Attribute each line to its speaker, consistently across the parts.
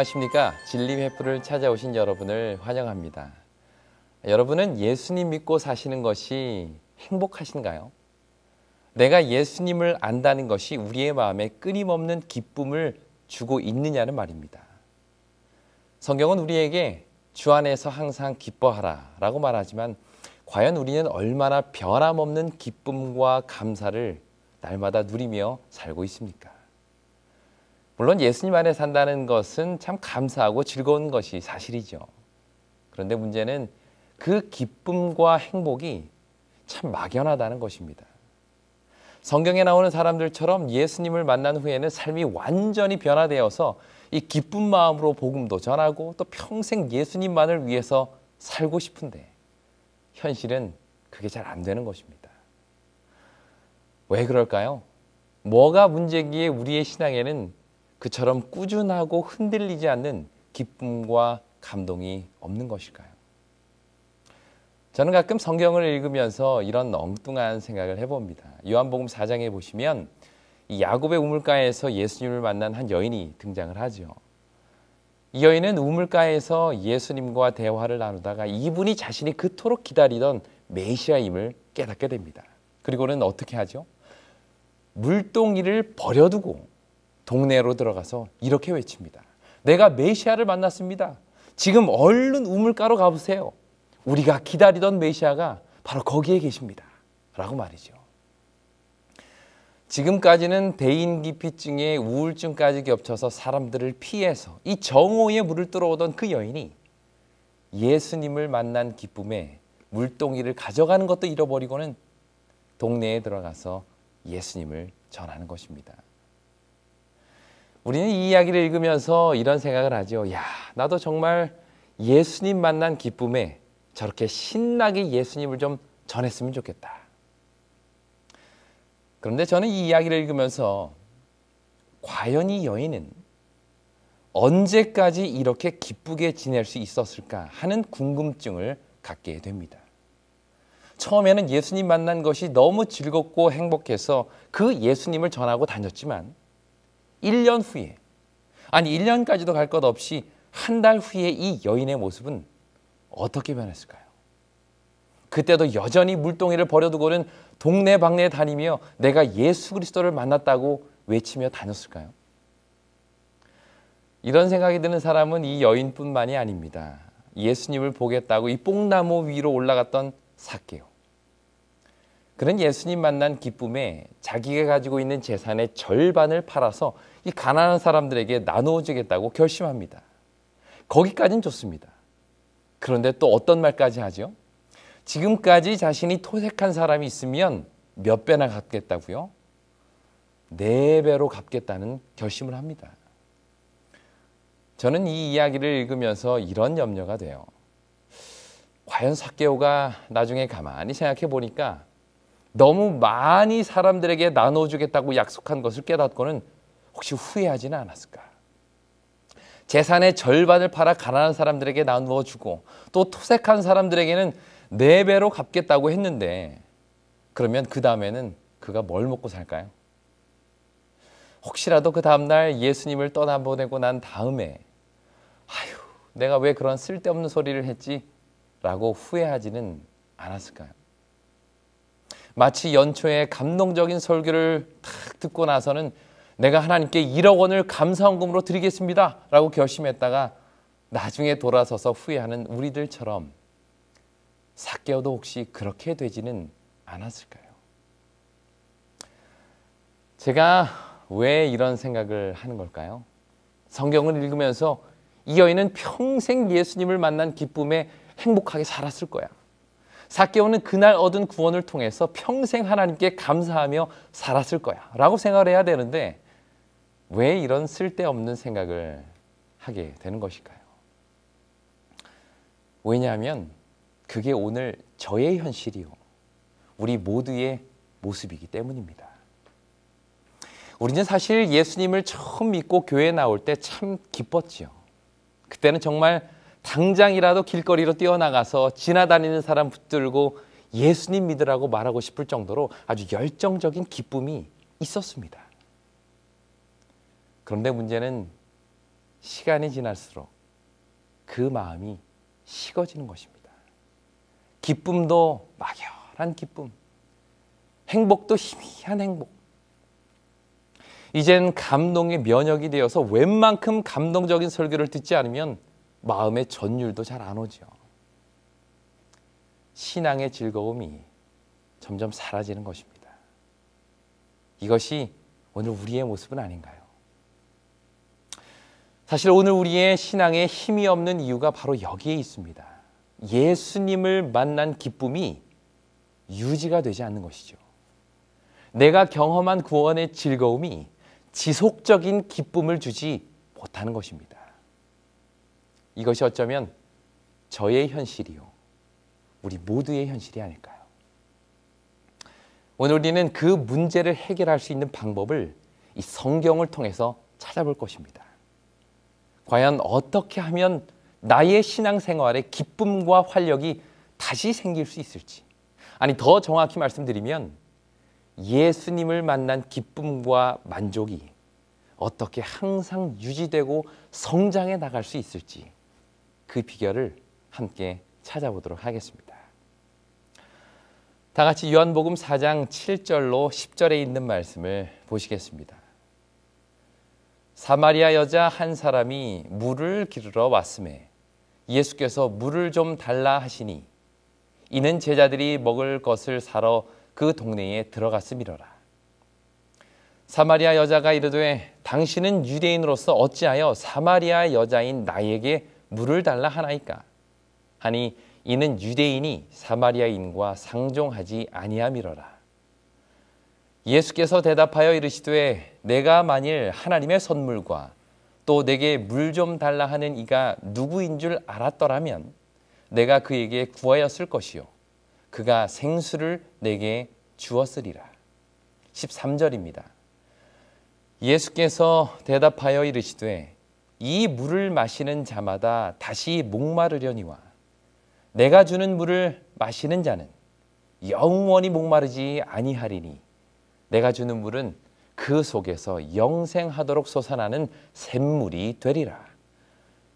Speaker 1: 안녕하십니까. 진리회프를 찾아오신 여러분을 환영합니다. 여러분은 예수님 믿고 사시는 것이 행복하신가요? 내가 예수님을 안다는 것이 우리의 마음에 끊임없는 기쁨을 주고 있느냐는 말입니다. 성경은 우리에게 주 안에서 항상 기뻐하라 라고 말하지만 과연 우리는 얼마나 변함없는 기쁨과 감사를 날마다 누리며 살고 있습니까? 물론 예수님 안에 산다는 것은 참 감사하고 즐거운 것이 사실이죠. 그런데 문제는 그 기쁨과 행복이 참 막연하다는 것입니다. 성경에 나오는 사람들처럼 예수님을 만난 후에는 삶이 완전히 변화되어서 이 기쁜 마음으로 복음도 전하고 또 평생 예수님만을 위해서 살고 싶은데 현실은 그게 잘 안 되는 것입니다. 왜 그럴까요? 뭐가 문제기에 우리의 신앙에는 그처럼 꾸준하고 흔들리지 않는 기쁨과 감동이 없는 것일까요? 저는 가끔 성경을 읽으면서 이런 엉뚱한 생각을 해봅니다. 요한복음 4장에 보시면 이 야곱의 우물가에서 예수님을 만난 한 여인이 등장을 하죠. 이 여인은 우물가에서 예수님과 대화를 나누다가 이분이 자신이 그토록 기다리던 메시아임을 깨닫게 됩니다. 그리고는 어떻게 하죠? 물동이를 버려두고 동네로 들어가서 이렇게 외칩니다. 내가 메시아를 만났습니다. 지금 얼른 우물가로 가보세요. 우리가 기다리던 메시아가 바로 거기에 계십니다. 라고 말이죠. 지금까지는 대인기피증에 우울증까지 겹쳐서 사람들을 피해서 이 정오의 물을 들어오던 그 여인이 예수님을 만난 기쁨에 물동이를 가져가는 것도 잃어버리고는 동네에 들어가서 예수님을 전하는 것입니다. 우리는 이 이야기를 읽으면서 이런 생각을 하죠. 야, 나도 정말 예수님 만난 기쁨에 저렇게 신나게 예수님을 좀 전했으면 좋겠다. 그런데 저는 이 이야기를 읽으면서 과연 이 여인은 언제까지 이렇게 기쁘게 지낼 수 있었을까 하는 궁금증을 갖게 됩니다. 처음에는 예수님 만난 것이 너무 즐겁고 행복해서 그 예수님을 전하고 다녔지만 1년 후에, 아니 1년까지도 갈 것 없이 한 달 후에 이 여인의 모습은 어떻게 변했을까요? 그때도 여전히 물동이를 버려두고는 동네방네 다니며 내가 예수 그리스도를 만났다고 외치며 다녔을까요? 이런 생각이 드는 사람은 이 여인뿐만이 아닙니다. 예수님을 보겠다고 이 뽕나무 위로 올라갔던 삭개오. 그는 예수님 만난 기쁨에 자기가 가지고 있는 재산의 절반을 팔아서 이 가난한 사람들에게 나누어 주겠다고 결심합니다. 거기까지는 좋습니다. 그런데 또 어떤 말까지 하죠? 지금까지 자신이 토색한 사람이 있으면 몇 배나 갚겠다고요? 4배로 갚겠다는 결심을 합니다. 저는 이 이야기를 읽으면서 이런 염려가 돼요. 과연 삭개오가 나중에 가만히 생각해 보니까 너무 많이 사람들에게 나눠주겠다고 약속한 것을 깨닫고는 혹시 후회하지는 않았을까? 재산의 절반을 팔아 가난한 사람들에게 나누어 주고 또 토색한 사람들에게는 4배로 갚겠다고 했는데 그러면 그 다음에는 그가 뭘 먹고 살까요? 혹시라도 그 다음날 예수님을 떠나보내고 난 다음에 아휴, 내가 왜 그런 쓸데없는 소리를 했지? 라고 후회하지는 않았을까요? 마치 연초에 감동적인 설교를 탁 듣고 나서는 내가 하나님께 1억 원을 감사헌금으로 드리겠습니다 라고 결심했다가 나중에 돌아서서 후회하는 우리들처럼 삭개오도 혹시 그렇게 되지는 않았을까요? 제가 왜 이런 생각을 하는 걸까요? 성경을 읽으면서 이 여인은 평생 예수님을 만난 기쁨에 행복하게 살았을 거야. 삭개오는 그날 얻은 구원을 통해서 평생 하나님께 감사하며 살았을 거야 라고 생각을 해야 되는데 왜 이런 쓸데없는 생각을 하게 되는 것일까요? 왜냐하면 그게 오늘 저의 현실이요 우리 모두의 모습이기 때문입니다. 우리는 사실 예수님을 처음 믿고 교회에 나올 때 참 기뻤지요. 그때는 정말 당장이라도 길거리로 뛰어나가서 지나다니는 사람 붙들고 예수님 믿으라고 말하고 싶을 정도로 아주 열정적인 기쁨이 있었습니다. 그런데 문제는 시간이 지날수록 그 마음이 식어지는 것입니다. 기쁨도 막연한 기쁨, 행복도 희미한 행복. 이젠 감동의 면역이 되어서 웬만큼 감동적인 설교를 듣지 않으면 마음의 전율도 잘 안 오죠. 신앙의 즐거움이 점점 사라지는 것입니다. 이것이 오늘 우리의 모습은 아닌가요? 사실 오늘 우리의 신앙에 힘이 없는 이유가 바로 여기에 있습니다. 예수님을 만난 기쁨이 유지가 되지 않는 것이죠. 내가 경험한 구원의 즐거움이 지속적인 기쁨을 주지 못하는 것입니다. 이것이 어쩌면 저의 현실이요, 우리 모두의 현실이 아닐까요? 오늘 우리는 그 문제를 해결할 수 있는 방법을 이 성경을 통해서 찾아볼 것입니다. 과연 어떻게 하면 나의 신앙생활에 기쁨과 활력이 다시 생길 수 있을지, 아니 더 정확히 말씀드리면 예수님을 만난 기쁨과 만족이 어떻게 항상 유지되고 성장해 나갈 수 있을지 그 비결을 함께 찾아보도록 하겠습니다. 다 같이 요한복음 4장 7절로 10절에 있는 말씀을 보시겠습니다. 사마리아 여자 한 사람이 물을 기르러 왔음에 예수께서 물을 좀 달라 하시니 이는 제자들이 먹을 것을 사러 그 동네에 들어갔음이로라. 사마리아 여자가 이르되 당신은 유대인으로서 어찌하여 사마리아 여자인 나에게 물을 달라 하나이까? 하니 이는 유대인이 사마리아인과 상종하지 아니함이로라. 예수께서 대답하여 이르시되 내가 만일 하나님의 선물과 또 내게 물 좀 달라 하는 이가 누구인 줄 알았더라면 내가 그에게 구하였을 것이요 그가 생수를 내게 주었으리라. 13절입니다. 예수께서 대답하여 이르시되 이 물을 마시는 자마다 다시 목마르려니와 내가 주는 물을 마시는 자는 영원히 목마르지 아니하리니 내가 주는 물은 그 속에서 영생하도록 솟아나는 샘물이 되리라.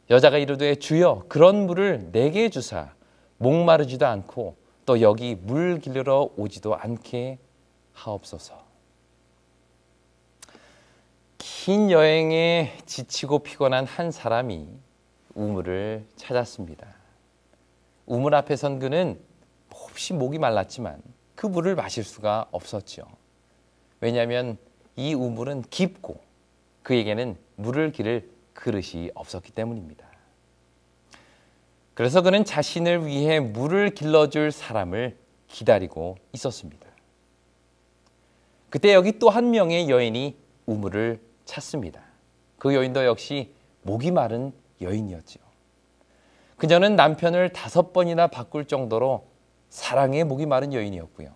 Speaker 1: 여자가 이르되 주여 그런 물을 내게 주사 목마르지도 않고 또 여기 물 기르러 오지도 않게 하옵소서. 긴 여행에 지치고 피곤한 한 사람이 우물을 찾았습니다. 우물 앞에 선 그는 몹시 목이 말랐지만 그 물을 마실 수가 없었죠. 왜냐하면 이 우물은 깊고 그에게는 물을 기를 그릇이 없었기 때문입니다. 그래서 그는 자신을 위해 물을 길러줄 사람을 기다리고 있었습니다. 그때 여기 또 한 명의 여인이 우물을 찾습니다. 그 여인도 역시 목이 마른 여인이었죠. 그녀는 남편을 5번이나 바꿀 정도로 사랑에 목이 마른 여인이었고요.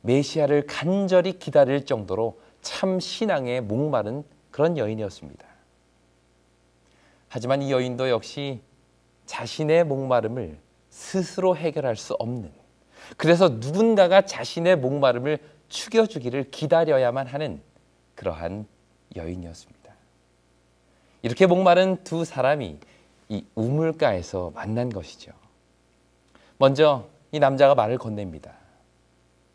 Speaker 1: 메시아를 간절히 기다릴 정도로 참 신앙에 목마른 그런 여인이었습니다. 하지만 이 여인도 역시 자신의 목마름을 스스로 해결할 수 없는, 그래서 누군가가 자신의 목마름을 축여주기를 기다려야만 하는 그러한 여인이었습니다. 이렇게 목마른 두 사람이 이 우물가에서 만난 것이죠. 먼저 이 남자가 말을 건넵니다.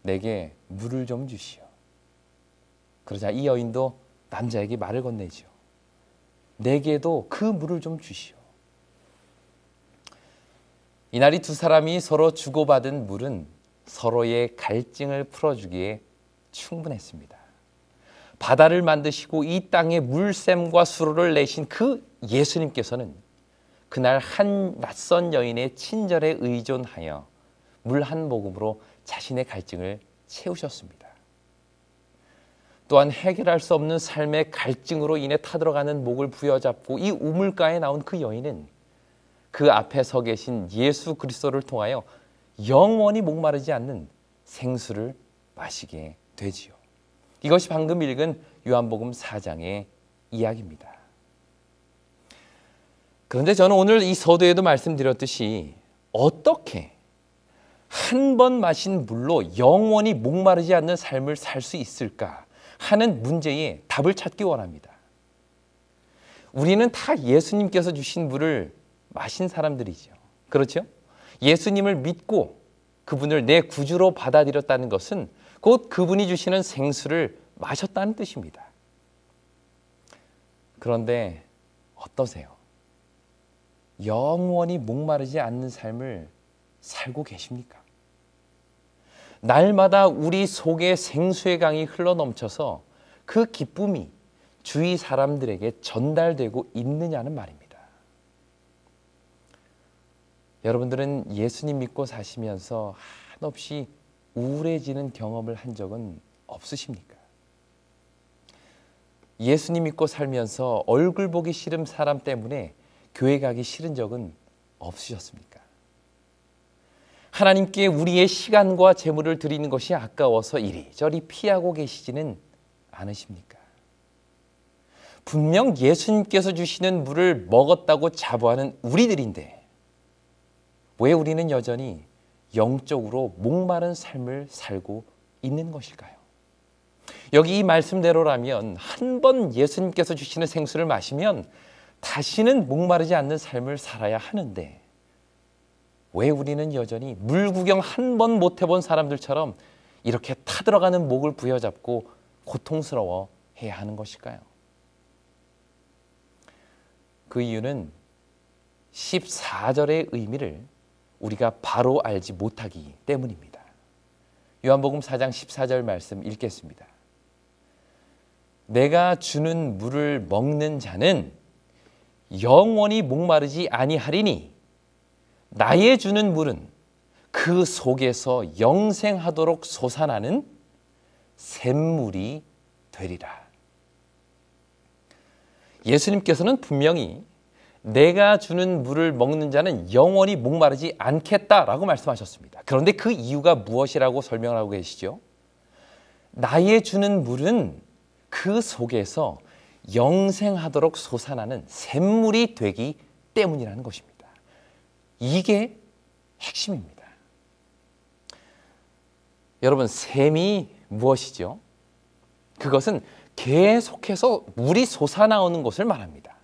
Speaker 1: 내게 물을 좀 주시오. 그러자 이 여인도 남자에게 말을 건네죠. 내게도 그 물을 좀 주시오. 이날 이 두 사람이 서로 주고받은 물은 서로의 갈증을 풀어주기에 충분했습니다. 바다를 만드시고 이 땅에 물샘과 수로를 내신 그 예수님께서는 그날 한 낯선 여인의 친절에 의존하여 물 한 모금으로 자신의 갈증을 채우셨습니다. 또한 해결할 수 없는 삶의 갈증으로 인해 타들어가는 목을 부여잡고 이 우물가에 나온 그 여인은 그 앞에 서 계신 예수 그리스도를 통하여 영원히 목마르지 않는 생수를 마시게 되지요. 이것이 방금 읽은 요한복음 4장의 이야기입니다. 그런데 저는 오늘 이 서두에도 말씀드렸듯이 어떻게 한 번 마신 물로 영원히 목마르지 않는 삶을 살 수 있을까 하는 문제에 답을 찾기 원합니다. 우리는 다 예수님께서 주신 물을 마신 사람들이죠. 그렇죠? 예수님을 믿고 그분을 내 구주로 받아들였다는 것은 곧 그분이 주시는 생수를 마셨다는 뜻입니다. 그런데 어떠세요? 영원히 목마르지 않는 삶을 살고 계십니까? 날마다 우리 속에 생수의 강이 흘러넘쳐서 그 기쁨이 주위 사람들에게 전달되고 있느냐는 말입니다. 여러분들은 예수님 믿고 사시면서 한없이 우울해지는 경험을 한 적은 없으십니까? 예수님 믿고 살면서 얼굴 보기 싫은 사람 때문에 교회 가기 싫은 적은 없으셨습니까? 하나님께 우리의 시간과 재물을 드리는 것이 아까워서 이리저리 피하고 계시지는 않으십니까? 분명 예수님께서 주시는 물을 먹었다고 자부하는 우리들인데 왜 우리는 여전히 영적으로 목마른 삶을 살고 있는 것일까요? 여기 이 말씀대로라면 한 번 예수님께서 주시는 생수를 마시면 다시는 목마르지 않는 삶을 살아야 하는데 왜 우리는 여전히 물 구경 한 번 못 해본 사람들처럼 이렇게 타들어가는 목을 부여잡고 고통스러워 해야 하는 것일까요? 그 이유는 14절의 의미를 우리가 바로 알지 못하기 때문입니다. 요한복음 4장 14절 말씀 읽겠습니다. 내가 주는 물을 먹는 자는 영원히 목마르지 아니하리니 나의 주는 물은 그 속에서 영생하도록 솟아나는 샘물이 되리라. 예수님께서는 분명히 내가 주는 물을 먹는 자는 영원히 목마르지 않겠다라고 말씀하셨습니다. 그런데 그 이유가 무엇이라고 설명을 하고 계시죠? 나의 주는 물은 그 속에서 영생하도록 솟아나는 샘물이 되기 때문이라는 것입니다. 이게 핵심입니다. 여러분, 샘이 무엇이죠? 그것은 계속해서 물이 솟아나오는 것을 말합니다.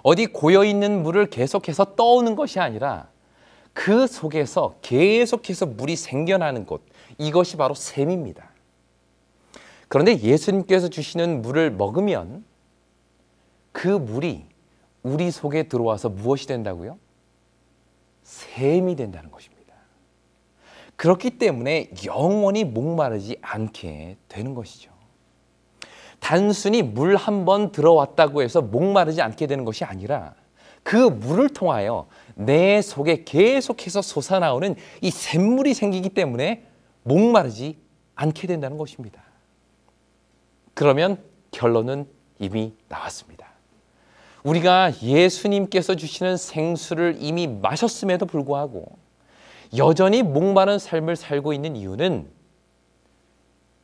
Speaker 1: 어디 고여있는 물을 계속해서 떠오는 것이 아니라 그 속에서 계속해서 물이 생겨나는 곳, 이것이 바로 샘입니다. 그런데 예수님께서 주시는 물을 먹으면 그 물이 우리 속에 들어와서 무엇이 된다고요? 샘이 된다는 것입니다. 그렇기 때문에 영원히 목마르지 않게 되는 것이죠. 단순히 물 한 번 들어왔다고 해서 목마르지 않게 되는 것이 아니라 그 물을 통하여 내 속에 계속해서 솟아나오는 이 샘물이 생기기 때문에 목마르지 않게 된다는 것입니다. 그러면 결론은 이미 나왔습니다. 우리가 예수님께서 주시는 생수를 이미 마셨음에도 불구하고 여전히 목마른 삶을 살고 있는 이유는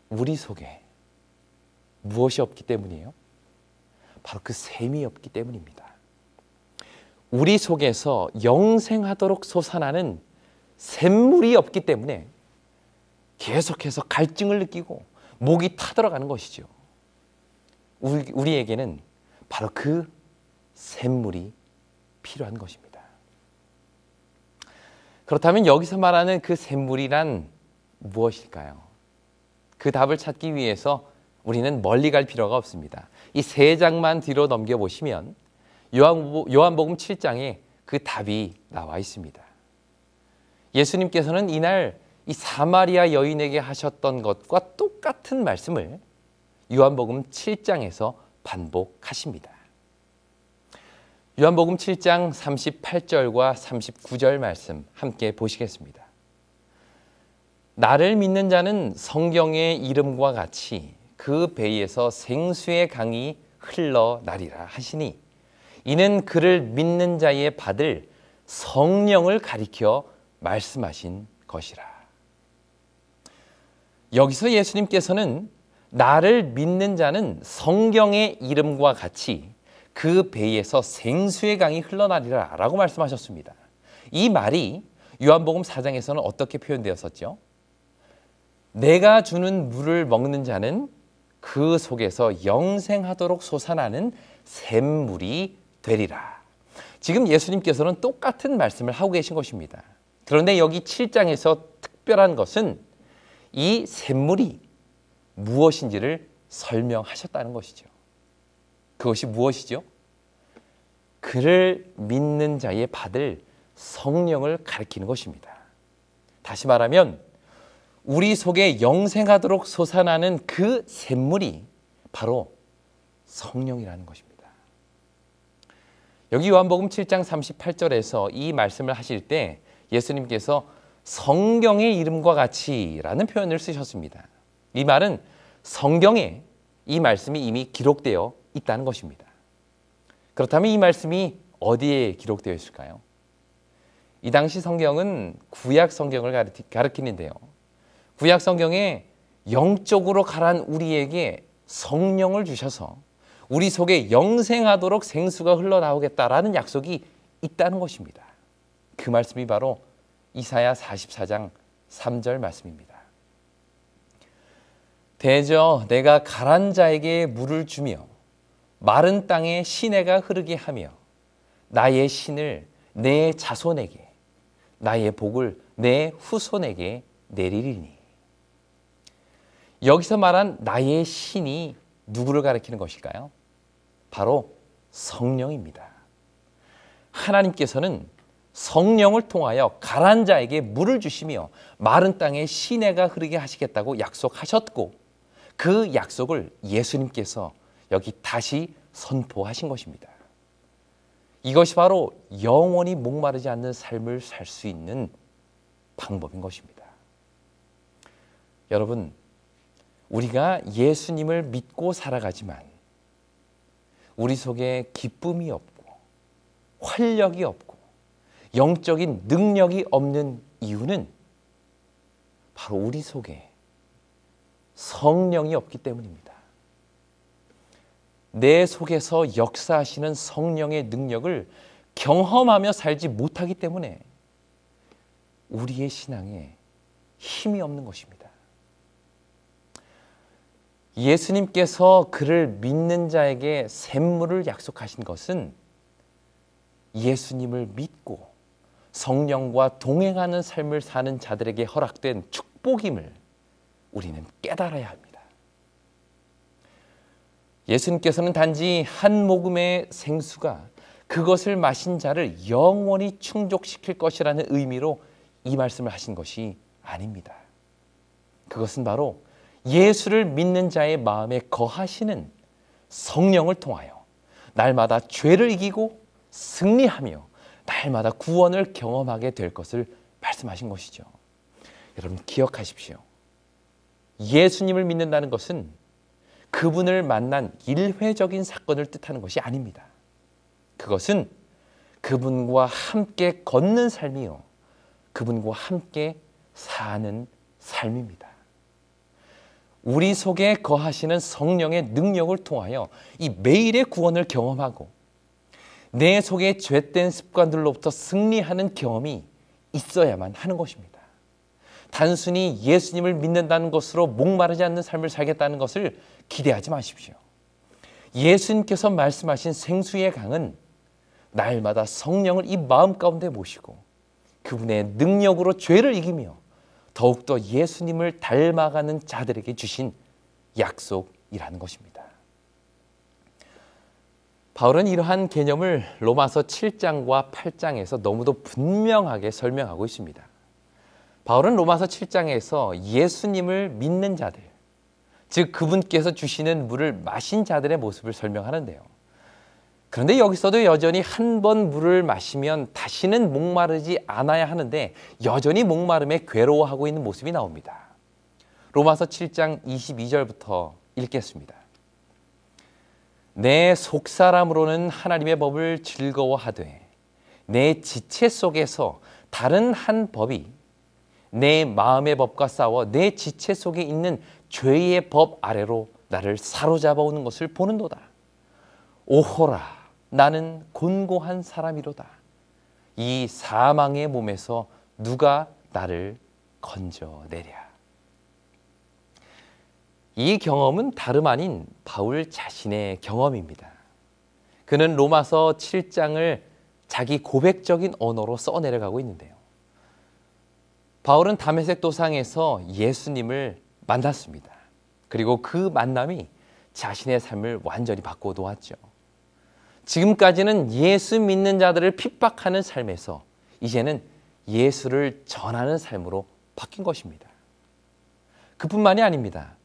Speaker 1: 우리 속에 무엇이 없기 때문이에요? 바로 그 샘이 없기 때문입니다. 우리 속에서 영생하도록 솟아나는 샘물이 없기 때문에 계속해서 갈증을 느끼고 목이 타들어가는 것이죠. 우리에게는 바로 그 샘물이 필요한 것입니다. 그렇다면 여기서 말하는 그 샘물이란 무엇일까요? 그 답을 찾기 위해서 우리는 멀리 갈 필요가 없습니다. 이 3장만 뒤로 넘겨보시면 요한복음 7장에 그 답이 나와 있습니다. 예수님께서는 이날 이 사마리아 여인에게 하셨던 것과 똑같은 말씀을 요한복음 7장에서 반복하십니다. 요한복음 7장 38절과 39절 말씀 함께 보시겠습니다. 나를 믿는 자는 성경의 이름과 같이 그 배에서 생수의 강이 흘러나리라 하시니 이는 그를 믿는 자의 받을 성령을 가리켜 말씀하신 것이라. 여기서 예수님께서는 나를 믿는 자는 성경의 이름과 같이 그 배에서 생수의 강이 흘러나리라 라고 말씀하셨습니다. 이 말이 요한복음 4장에서는 어떻게 표현되었었죠? 내가 주는 물을 먹는 자는 그 속에서 영생하도록 솟아나는 샘물이 되리라. 지금 예수님께서는 똑같은 말씀을 하고 계신 것입니다. 그런데 여기 7장에서 특별한 것은 이 샘물이 무엇인지를 설명하셨다는 것이죠. 그것이 무엇이죠? 그를 믿는 자의 받을 성령을 가리키는 것입니다. 다시 말하면 우리 속에 영생하도록 솟아나는 그 샘물이 바로 성령이라는 것입니다. 여기 요한복음 7장 38절에서 이 말씀을 하실 때 예수님께서 성경의 이름과 같이라는 표현을 쓰셨습니다. 이 말은 성경에 이 말씀이 이미 기록되어 있다는 것입니다. 그렇다면 이 말씀이 어디에 기록되어 있을까요? 이 당시 성경은 구약 성경을 가리키는데요. 구약 성경에 영적으로 가란 우리에게 성령을 주셔서 우리 속에 영생하도록 생수가 흘러나오겠다라는 약속이 있다는 것입니다. 그 말씀이 바로 이사야 44장 3절 말씀입니다. 대저 내가 가란 자에게 물을 주며 마른 땅에 시내가 흐르게 하며 나의 신을 내 자손에게 나의 복을 내 후손에게 내리리니. 여기서 말한 나의 신이 누구를 가리키는 것일까요? 바로 성령입니다. 하나님께서는 성령을 통하여 가란 자에게 물을 주시며 마른 땅에 시내가 흐르게 하시겠다고 약속하셨고 그 약속을 예수님께서 여기 다시 선포하신 것입니다. 이것이 바로 영원히 목마르지 않는 삶을 살 수 있는 방법인 것입니다. 여러분, 우리가 예수님을 믿고 살아가지만 우리 속에 기쁨이 없고 활력이 없고 영적인 능력이 없는 이유는 바로 우리 속에 성령이 없기 때문입니다. 내 속에서 역사하시는 성령의 능력을 경험하며 살지 못하기 때문에 우리의 신앙에 힘이 없는 것입니다. 예수님께서 그를 믿는 자에게 샘물을 약속하신 것은 예수님을 믿고 성령과 동행하는 삶을 사는 자들에게 허락된 축복임을 우리는 깨달아야 합니다. 예수님께서는 단지 한 모금의 생수가 그것을 마신 자를 영원히 충족시킬 것이라는 의미로 이 말씀을 하신 것이 아닙니다. 그것은 바로 예수를 믿는 자의 마음에 거하시는 성령을 통하여 날마다 죄를 이기고 승리하며 날마다 구원을 경험하게 될 것을 말씀하신 것이죠. 여러분 기억하십시오. 예수님을 믿는다는 것은 그분을 만난 일회적인 사건을 뜻하는 것이 아닙니다. 그것은 그분과 함께 걷는 삶이요, 그분과 함께 사는 삶입니다. 우리 속에 거하시는 성령의 능력을 통하여 이 매일의 구원을 경험하고 내 속에 죄된 습관들로부터 승리하는 경험이 있어야만 하는 것입니다. 단순히 예수님을 믿는다는 것으로 목마르지 않는 삶을 살겠다는 것을 기대하지 마십시오. 예수님께서 말씀하신 생수의 강은 날마다 성령을 이 마음 가운데 모시고 그분의 능력으로 죄를 이기며 더욱더 예수님을 닮아가는 자들에게 주신 약속이라는 것입니다. 바울은 이러한 개념을 로마서 7장과 8장에서 너무도 분명하게 설명하고 있습니다. 바울은 로마서 7장에서 예수님을 믿는 자들, 즉 그분께서 주시는 물을 마신 자들의 모습을 설명하는데요. 그런데 여기서도 여전히 한 번 물을 마시면 다시는 목마르지 않아야 하는데 여전히 목마름에 괴로워하고 있는 모습이 나옵니다. 로마서 7장 22절부터 읽겠습니다. 내 속사람으로는 하나님의 법을 즐거워하되 내 지체 속에서 다른 한 법이 내 마음의 법과 싸워 내 지체 속에 있는 죄의 법 아래로 나를 사로잡아 오는 것을 보는도다. 오호라, 나는 곤고한 사람이로다. 이 사망의 몸에서 누가 나를 건져내랴. 이 경험은 다름 아닌 바울 자신의 경험입니다. 그는 로마서 7장을 자기 고백적인 언어로 써내려가고 있는데요. 바울은 다메섹 도상에서 예수님을 만났습니다. 그리고 그 만남이 자신의 삶을 완전히 바꿔 놓았죠. 지금까지는 예수 믿는 자들을 핍박하는 삶에서 이제는 예수를 전하는 삶으로 바뀐 것입니다. 그뿐만이 아닙니다.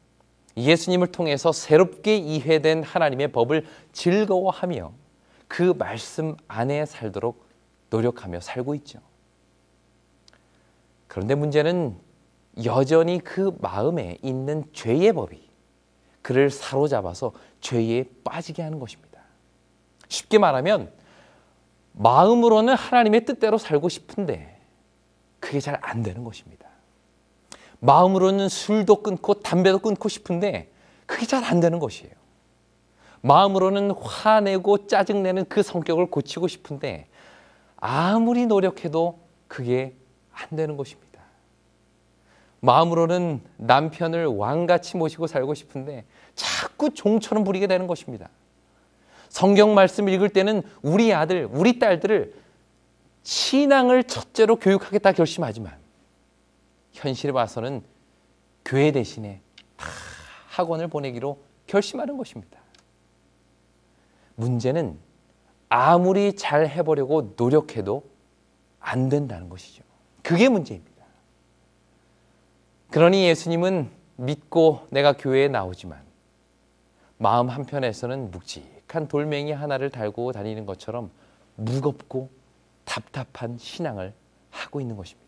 Speaker 1: 예수님을 통해서 새롭게 이해된 하나님의 법을 즐거워하며 그 말씀 안에 살도록 노력하며 살고 있죠. 그런데 문제는 여전히 그 마음에 있는 죄의 법이 그를 사로잡아서 죄에 빠지게 하는 것입니다. 쉽게 말하면 마음으로는 하나님의 뜻대로 살고 싶은데 그게 잘 안 되는 것입니다. 마음으로는 술도 끊고 담배도 끊고 싶은데 그게 잘 안 되는 것이에요. 마음으로는 화내고 짜증내는 그 성격을 고치고 싶은데 아무리 노력해도 그게 안 되는 것입니다. 마음으로는 남편을 왕같이 모시고 살고 싶은데 자꾸 종처럼 부리게 되는 것입니다. 성경 말씀 읽을 때는 우리 아들, 우리 딸들을 신앙을 첫째로 교육하겠다 결심하지만 현실에 와서는 교회 대신에 다 학원을 보내기로 결심하는 것입니다. 문제는 아무리 잘 해보려고 노력해도 안 된다는 것이죠. 그게 문제입니다. 그러니 예수님은 믿고 내가 교회에 나오지만 마음 한편에서는 묵직한 돌멩이 하나를 달고 다니는 것처럼 무겁고 답답한 신앙을 하고 있는 것입니다.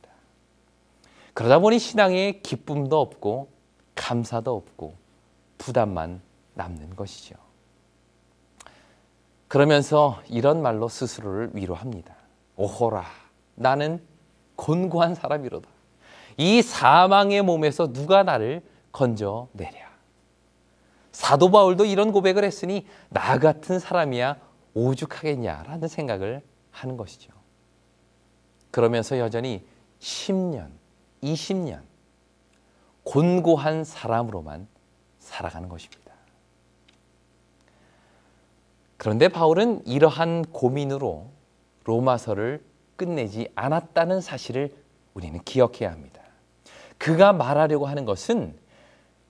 Speaker 1: 그러다 보니 신앙에 기쁨도 없고 감사도 없고 부담만 남는 것이죠. 그러면서 이런 말로 스스로를 위로합니다. 오호라, 나는 곤고한 사람이로다. 이 사망의 몸에서 누가 나를 건져내랴. 사도 바울도 이런 고백을 했으니 나 같은 사람이야 오죽하겠냐라는 생각을 하는 것이죠. 그러면서 여전히 10년, 20년 곤고한 사람으로만 살아가는 것입니다. 그런데 바울은 이러한 고민으로 로마서를 끝내지 않았다는 사실을 우리는 기억해야 합니다. 그가 말하려고 하는 것은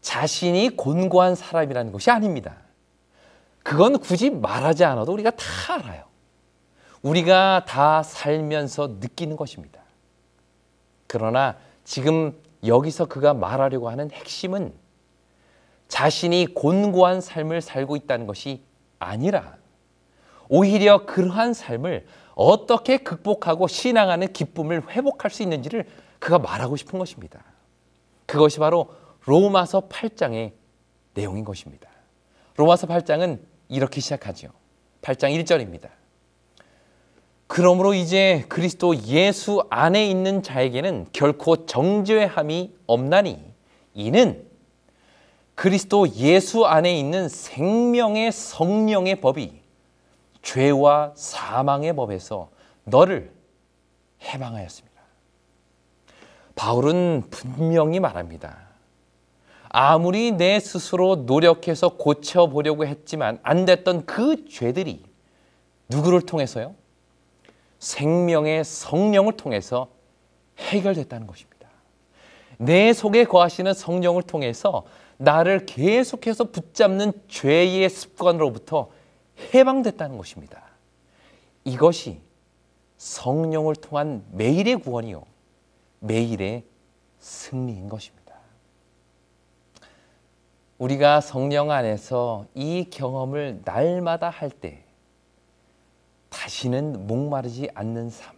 Speaker 1: 자신이 곤고한 사람이라는 것이 아닙니다. 그건 굳이 말하지 않아도 우리가 다 알아요. 우리가 다 살면서 느끼는 것입니다. 그러나 지금 여기서 그가 말하려고 하는 핵심은 자신이 곤고한 삶을 살고 있다는 것이 아니라 오히려 그러한 삶을 어떻게 극복하고 신앙하는 기쁨을 회복할 수 있는지를 그가 말하고 싶은 것입니다. 그것이 바로 로마서 8장의 내용인 것입니다. 로마서 8장은 이렇게 시작하죠. 8장 1절입니다. 그러므로 이제 그리스도 예수 안에 있는 자에게는 결코 정죄함이 없나니 이는 그리스도 예수 안에 있는 생명의 성령의 법이 죄와 사망의 법에서 너를 해방하였습니다. 바울은 분명히 말합니다. 아무리 내 스스로 노력해서 고쳐보려고 했지만 안 됐던 그 죄들이 누구를 통해서요? 생명의 성령을 통해서 해결됐다는 것입니다. 내 속에 거하시는 성령을 통해서 나를 계속해서 붙잡는 죄의 습관으로부터 해방됐다는 것입니다. 이것이 성령을 통한 매일의 구원이요, 매일의 승리인 것입니다. 우리가 성령 안에서 이 경험을 날마다 할 때 다시는 목마르지 않는 삶,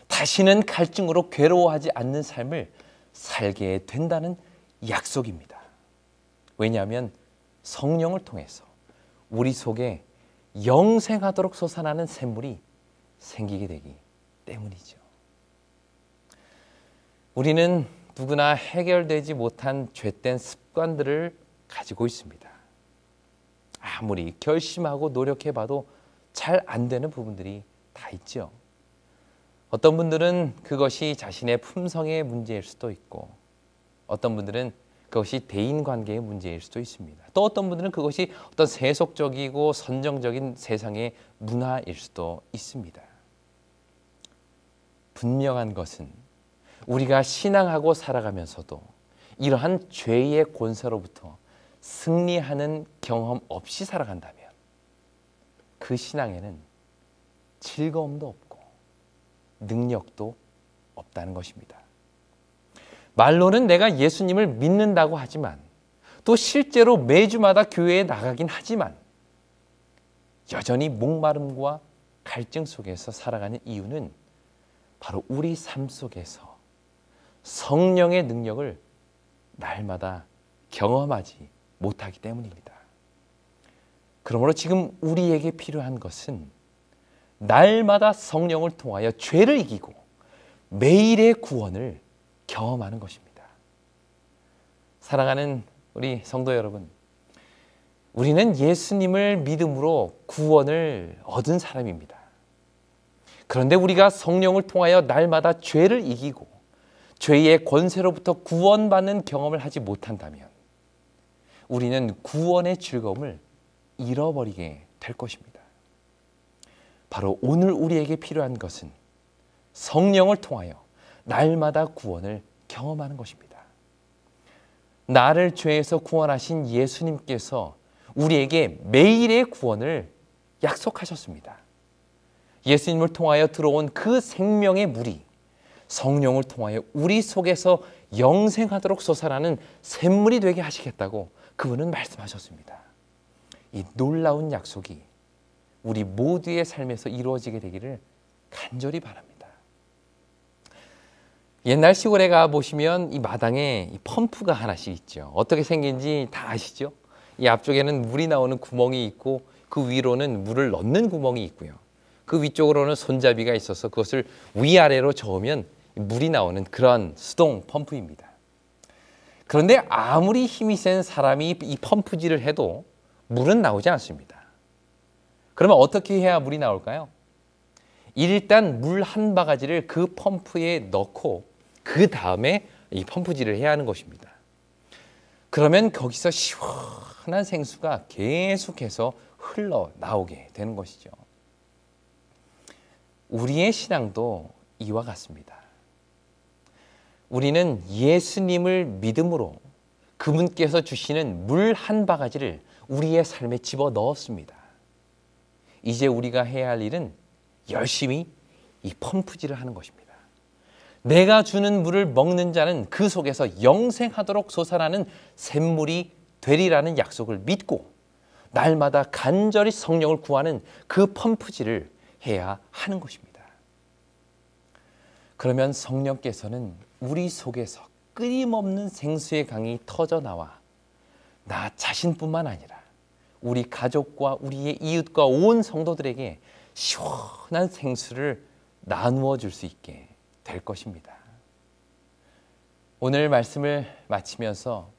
Speaker 1: 다시는 갈증으로 괴로워하지 않는 삶을 살게 된다는 약속입니다. 왜냐하면 성령을 통해서 우리 속에 영생하도록 솟아나는 샘물이 생기게 되기 때문이죠. 우리는 누구나 해결되지 못한 죄된 습관들을 가지고 있습니다. 아무리 결심하고 노력해봐도 잘 안 되는 부분들이 다 있죠. 어떤 분들은 그것이 자신의 품성의 문제일 수도 있고 어떤 분들은 그것이 대인관계의 문제일 수도 있습니다. 또 어떤 분들은 그것이 어떤 세속적이고 선정적인 세상의 문화일 수도 있습니다. 분명한 것은 우리가 신앙하고 살아가면서도 이러한 죄의 권세로부터 승리하는 경험 없이 살아간다면 그 신앙에는 즐거움도 없고 능력도 없다는 것입니다. 말로는 내가 예수님을 믿는다고 하지만 또 실제로 매주마다 교회에 나가긴 하지만 여전히 목마름과 갈증 속에서 살아가는 이유는 바로 우리 삶 속에서 성령의 능력을 날마다 경험하지 못하기 때문입니다. 그러므로 지금 우리에게 필요한 것은 날마다 성령을 통하여 죄를 이기고 매일의 구원을 경험하는 것입니다. 사랑하는 우리 성도 여러분, 우리는 예수님을 믿음으로 구원을 얻은 사람입니다. 그런데 우리가 성령을 통하여 날마다 죄를 이기고 죄의 권세로부터 구원받는 경험을 하지 못한다면 우리는 구원의 즐거움을 잃어버리게 될 것입니다. 바로 오늘 우리에게 필요한 것은 성령을 통하여 날마다 구원을 경험하는 것입니다. 나를 죄에서 구원하신 예수님께서 우리에게 매일의 구원을 약속하셨습니다. 예수님을 통하여 들어온 그 생명의 물이 성령을 통하여 우리 속에서 영생하도록 솟아나는 샘물이 되게 하시겠다고 그분은 말씀하셨습니다. 이 놀라운 약속이 우리 모두의 삶에서 이루어지게 되기를 간절히 바랍니다. 옛날 시골에 가보시면 이 마당에 이 펌프가 하나씩 있죠. 어떻게 생긴지 다 아시죠? 이 앞쪽에는 물이 나오는 구멍이 있고 그 위로는 물을 넣는 구멍이 있고요. 그 위쪽으로는 손잡이가 있어서 그것을 위아래로 저으면 물이 나오는 그런 수동 펌프입니다. 그런데 아무리 힘이 센 사람이 이 펌프질을 해도 물은 나오지 않습니다. 그러면 어떻게 해야 물이 나올까요? 일단 물 한 바가지를 그 펌프에 넣고 그 다음에 이 펌프질을 해야 하는 것입니다. 그러면 거기서 시원한 생수가 계속해서 흘러나오게 되는 것이죠. 우리의 신앙도 이와 같습니다. 우리는 예수님을 믿음으로 그분께서 주시는 물 한 바가지를 우리의 삶에 집어넣었습니다. 이제 우리가 해야 할 일은 열심히 이 펌프질을 하는 것입니다. 내가 주는 물을 먹는 자는 그 속에서 영생하도록 솟아나는 샘물이 되리라는 약속을 믿고 날마다 간절히 성령을 구하는 그 펌프질을 해야 하는 것입니다. 그러면 성령께서는 우리 속에서 끊임없는 생수의 강이 터져나와 나 자신뿐만 아니라 우리 가족과 우리의 이웃과 온 성도들에게 시원한 생수를 나누어 줄 수 있게 될 것입니다. 오늘 말씀을 마치면서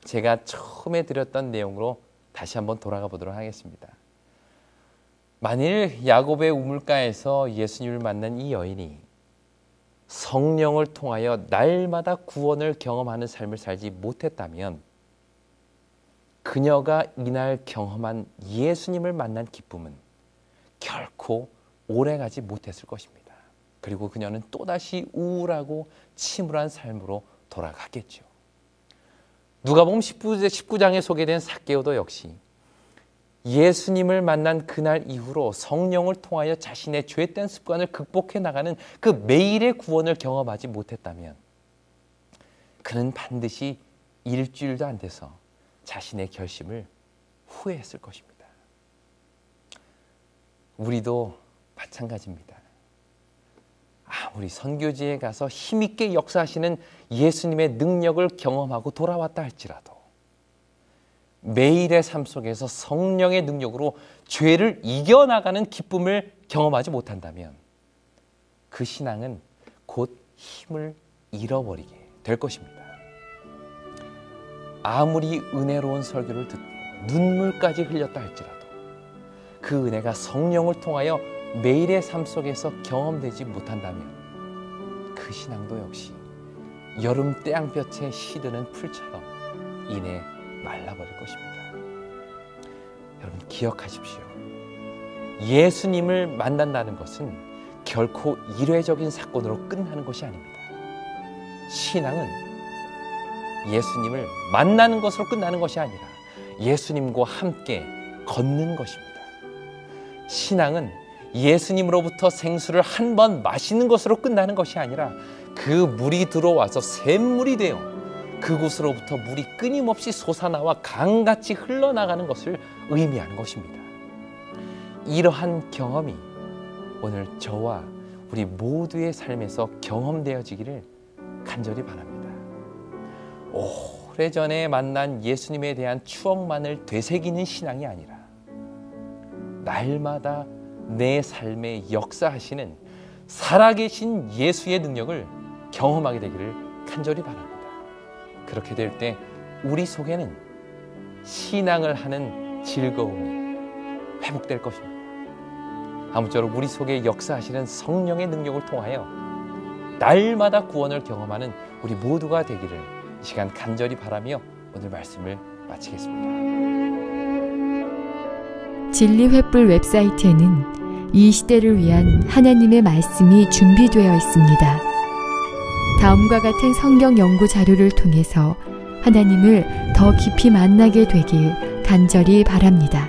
Speaker 1: 제가 처음에 드렸던 내용으로 다시 한번 돌아가 보도록 하겠습니다. 만일 야곱의 우물가에서 예수님을 만난 이 여인이 성령을 통하여 날마다 구원을 경험하는 삶을 살지 못했다면 그녀가 이날 경험한 예수님을 만난 기쁨은 결코 오래가지 못했을 것입니다. 그리고 그녀는 또다시 우울하고 침울한 삶으로 돌아갔겠죠. 누가복음 19장에 소개된 삭개오도 역시 예수님을 만난 그날 이후로 성령을 통하여 자신의 죄된 습관을 극복해 나가는 그 매일의 구원을 경험하지 못했다면 그는 반드시 일주일도 안 돼서 자신의 결심을 후회했을 것입니다. 우리도 마찬가지입니다. 아무리 선교지에 가서 힘있게 역사하시는 예수님의 능력을 경험하고 돌아왔다 할지라도 매일의 삶 속에서 성령의 능력으로 죄를 이겨나가는 기쁨을 경험하지 못한다면 그 신앙은 곧 힘을 잃어버리게 될 것입니다. 아무리 은혜로운 설교를 듣고 눈물까지 흘렸다 할지라도 그 은혜가 성령을 통하여 매일의 삶 속에서 경험되지 못한다면 그 신앙도 역시 여름 태양볕에 시드는 풀처럼 이내 말라버릴 것입니다. 여러분 기억하십시오. 예수님을 만난다는 것은 결코 일회적인 사건으로 끝나는 것이 아닙니다. 신앙은 예수님을 만나는 것으로 끝나는 것이 아니라 예수님과 함께 걷는 것입니다. 신앙은 예수님으로부터 생수를 한 번 마시는 것으로 끝나는 것이 아니라 그 물이 들어와서 샘물이 되어 그곳으로부터 물이 끊임없이 솟아나와 강같이 흘러나가는 것을 의미하는 것입니다. 이러한 경험이 오늘 저와 우리 모두의 삶에서 경험되어지기를 간절히 바랍니다. 오래전에 만난 예수님에 대한 추억만을 되새기는 신앙이 아니라 날마다 내 삶에 역사하시는 살아계신 예수의 능력을 경험하게 되기를 간절히 바랍니다. 그렇게 될 때 우리 속에는 신앙을 하는 즐거움이 회복될 것입니다. 아무쪼록 우리 속에 역사하시는 성령의 능력을 통하여 날마다 구원을 경험하는 우리 모두가 되기를 이 시간 간절히 바라며 오늘 말씀을 마치겠습니다.
Speaker 2: 진리횃불 웹사이트에는 이 시대를 위한 하나님의 말씀이 준비되어 있습니다. 다음과 같은 성경 연구 자료를 통해서 하나님을 더 깊이 만나게 되길 간절히 바랍니다.